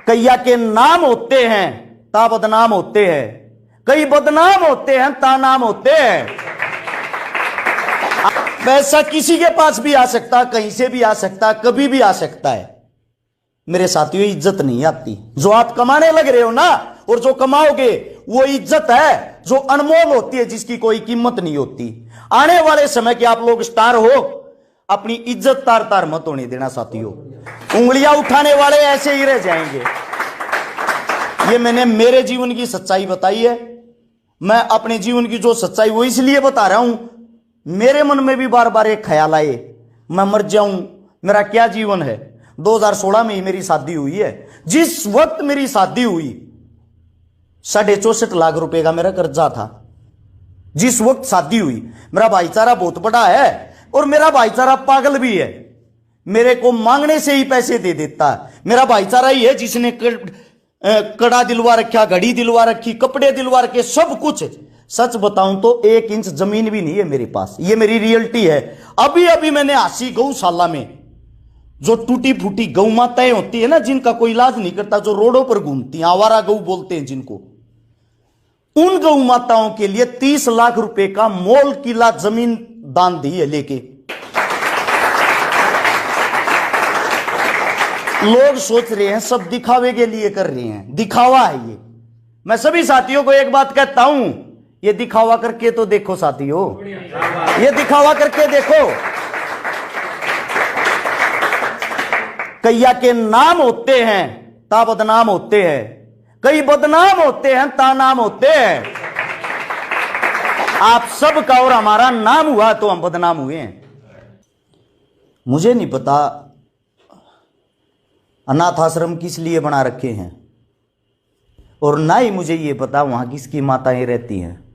कैया के नाम होते हैं ता बदनाम होते हैं, कई बदनाम होते हैं ता नाम होते हैं। पैसा किसी के पास भी आ सकता, कहीं से भी आ सकता, कभी भी आ सकता है। मेरे साथियों, इज्जत नहीं आती। जो आप कमाने लग रहे हो ना, और जो कमाओगे वो इज्जत है जो अनमोल होती है, जिसकी कोई कीमत नहीं होती। आने वाले समय के आप लोग स्टार हो, अपनी इज्जत तार तार मत होने देना साथियों। उंगलियां उठाने वाले ऐसे ही रह जाएंगे। ये मैंने मेरे जीवन की सच्चाई बताई है। मैं अपने जीवन की जो सच्चाई वो इसलिए बता रहा हूं, मेरे मन में भी बार बार एक ख्याल आए, मैं मर जाऊं, मेरा क्या जीवन है। 2016 में ही मेरी शादी हुई है। जिस वक्त मेरी शादी हुई 64.5 लाख रुपए का मेरा कर्जा था। जिस वक्त शादी हुई, मेरा भाईचारा बहुत बड़ा है और मेरा भाईचारा पागल भी है। मेरे को मांगने से ही पैसे दे देता है। मेरा भाईचारा ही है जिसने कड़ा दिलवा रखा, घड़ी दिलवा रखी, कपड़े दिलवा रखे, सब कुछ। सच बताऊं तो 1 इंच जमीन भी नहीं है मेरे पास। ये मेरी रियलिटी है। अभी अभी मैंने 80 गौशाला में जो टूटी फूटी गौ माताएं होती है ना, जिनका कोई इलाज नहीं करता, जो रोडों पर घूमती हैं, आवारा गौ बोलते हैं जिनको, उन गौ माताओं के लिए 30 लाख रुपए का मोल किला जमीन दान दी है लेके। लोग सोच रहे हैं सब दिखावे के लिए कर रहे हैं, दिखावा है ये। मैं सभी साथियों को एक बात कहता हूं, ये दिखावा करके तो देखो साथियों, ये दिखावा करके देखो। कैया के नाम होते हैं ता बदनाम होते हैं, कई बदनाम होते हैं ता नाम होते हैं। आप सबका और हमारा नाम हुआ तो हम बदनाम हुए हैं। मुझे नहीं पता अनाथ आश्रम किस लिए बना रखे हैं, और ना ही मुझे ये पता वहां किसकी माताएं रहती हैं।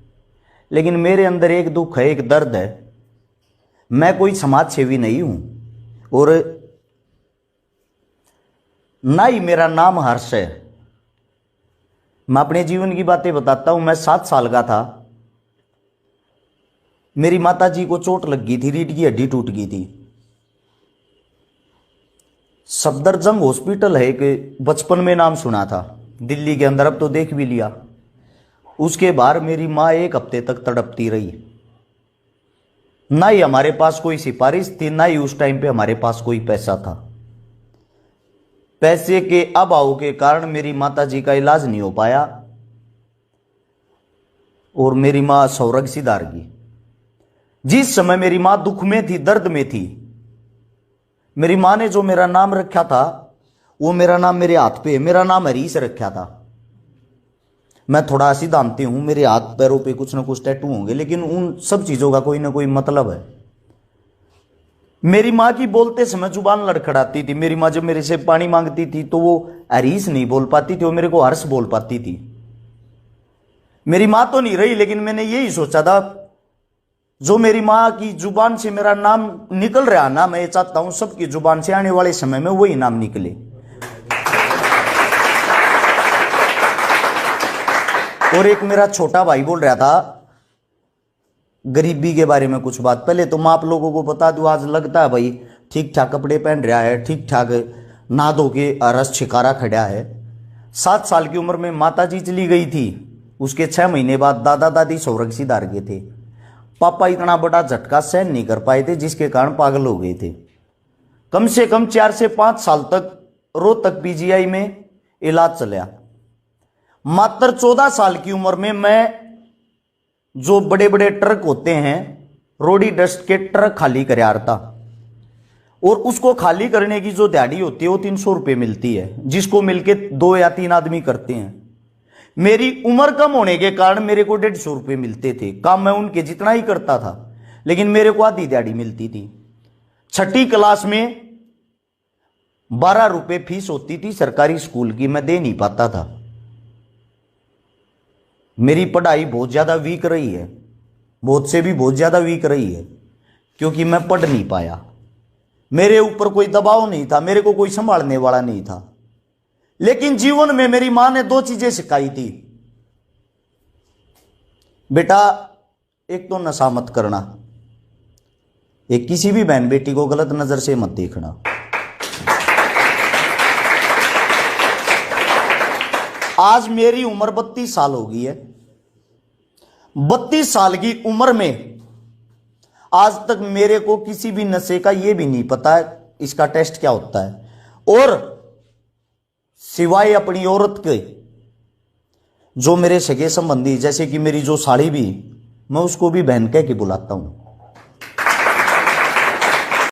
लेकिन मेरे अंदर एक दुख है, एक दर्द है। मैं कोई समाज सेवी नहीं हूं और ना ही मेरा नाम हर्ष है। मैं अपने जीवन की बातें बताता हूं। मैं 7 साल का था, मेरी माता जी को चोट लग गई थी, रीढ़ की हड्डी टूट गई थी। सफदरजंग हॉस्पिटल है एक, बचपन में नाम सुना था, दिल्ली के अंदर, अब तो देख भी लिया। उसके बाहर मेरी माँ 1 हफ्ते तक तड़पती रही। ना ही हमारे पास कोई सिफारिश थी, ना ही उस टाइम पे हमारे पास कोई पैसा था। पैसे के अभाव के कारण मेरी माता जी का इलाज नहीं हो पाया और मेरी मां स्वर्ग सिधार गई। जिस समय मेरी मां दुख में थी, दर्द में थी, मेरी मां ने जो मेरा नाम रखा था, वो मेरा नाम मेरे हाथ पे, मेरा नाम हरीश रखा था। मैं थोड़ा सिद्धांती हूं, मेरे हाथ पैरों पे कुछ ना कुछ टैटू होंगे, लेकिन उन सब चीजों का कोई ना कोई मतलब है। मेरी माँ की बोलते समय जुबान लड़खड़ाती थी। मेरी माँ जब मेरे से पानी मांगती थी तो वो हरीश नहीं बोल पाती थी, वो मेरे को हर्ष बोल पाती थी। मेरी माँ तो नहीं रही, लेकिन मैंने यही सोचा था, जो मेरी माँ की जुबान से मेरा नाम निकल रहा ना, मैं ये चाहता हूं सबकी जुबान से आने वाले समय में वही नाम निकले। और एक मेरा छोटा भाई बोल रहा था गरीबी के बारे में कुछ बात। पहले तो मैं आप लोगों को बता दूं, आज लगता है भाई ठीक ठाक कपड़े पहन रहा है, ठीक ठाक नहा धो के रस छिकारा खड़ा है। 7 साल की उम्र में माता जी चली गई थी। उसके 6 महीने बाद दादा दादी स्वर्ग सिधार गए थे। पापा इतना बड़ा झटका सहन नहीं कर पाए थे, जिसके कारण पागल हो गए थे। कम से कम 4 से 5 साल तक रोहतक पीजीआई में इलाज चला। मात्र 14 साल की उम्र में मैं जो बड़े बड़े ट्रक होते हैं, रोडी डस्ट के ट्रक खाली कर रहा था, और उसको खाली करने की जो दिहाड़ी होती है वो 300 रुपये मिलती है, जिसको मिलके 2 या 3 आदमी करते हैं। मेरी उम्र कम होने के कारण मेरे को 150 रुपये मिलते थे। काम मैं उनके जितना ही करता था, लेकिन मेरे को आधी दिहाड़ी मिलती थी। 6ठी क्लास में 12 रुपये फीस होती थी सरकारी स्कूल की, मैं दे नहीं पाता था। मेरी पढ़ाई बहुत ज्यादा वीक रही है, बहुत से भी बहुत ज्यादा वीक रही है, क्योंकि मैं पढ़ नहीं पाया। मेरे ऊपर कोई दबाव नहीं था, मेरे को कोई संभालने वाला नहीं था। लेकिन जीवन में मेरी मां ने 2 चीजें सिखाई थी। बेटा, एक तो नशा मत करना, एक किसी भी बहन बेटी को गलत नजर से मत देखना। आज मेरी उम्र 32 साल हो गई है। 32 साल की उम्र में आज तक मेरे को किसी भी नशे का यह भी नहीं पता है इसका टेस्ट क्या होता है। और सिवाय अपनी औरत के जो मेरे सगे संबंधी, जैसे कि मेरी जो साड़ी भी, मैं उसको भी बहन कह के बुलाता हूं।